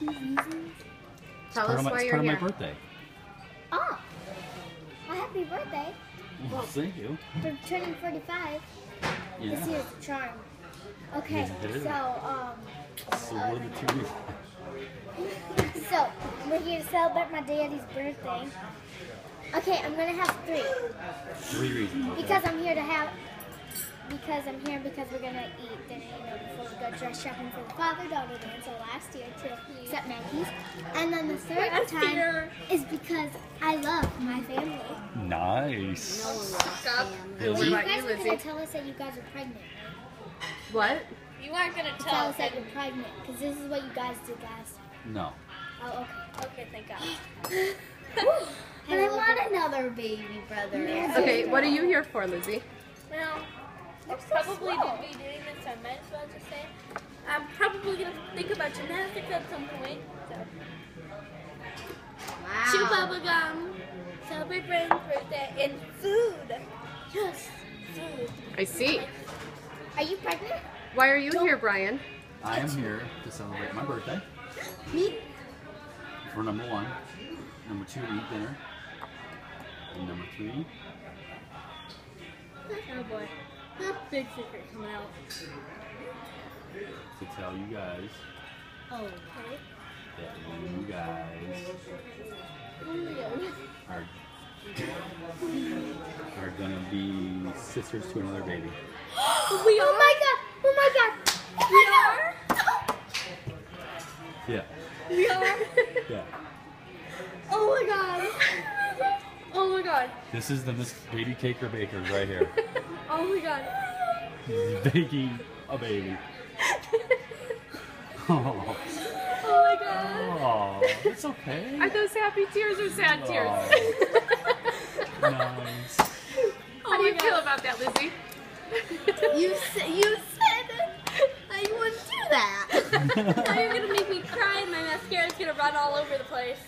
reasons? Tell us why you're part here. of my birthday. Oh, well, happy birthday Well, thank you. for turning 45. Yeah. This year's a charm. Okay, Yeah, it is. so, So what are the 2 reasons? so, we're here to celebrate my daddy's birthday. Okay, I'm gonna have 3. 3 reasons. Okay. Because I'm here because we're gonna eat dinner, before we go dress shopping for the father-daughter dance last year too, except Maggie's. And then the third time is because I love my family. Nice. Stop. Really? What You about guys you, were Lizzie? gonna tell us that you guys are pregnant. What? You aren't gonna Tell tell us that you're pregnant, because this is what you guys did last time. No. Oh, okay. Okay, thank God. And I want another baby brother. Okay, what are you here for, Lizzie? Well, I'll so probably slow. be doing this, I might as well just say. I'm probably gonna think about gymnastics at some point. So. Chew bubble gum, celebrate Brandon's birthday, and food. Yes, food. I see. Are you pregnant? Why are you here, Brian? I am here to celebrate my birthday. Me? For number 1. Number 2, eat dinner. And number 3, Oh boy, big secret coming out. to tell you guys Oh. Okay. that you guys are gonna be sisters to another baby. We oh my god! Oh my god! Oh my god! Yeah. We are. Yeah. Oh my god. Oh my god. This is the Miss Baby Caker Bakers right here. Oh my god. Baking a baby. Oh, Oh my god. oh, it's okay. Are those happy tears or sad tears? Oh, nice. How do you feel about that, Lizzie? You said that you wouldn't do that. Now you're gonna make me cry and my mascara's gonna run all over the place.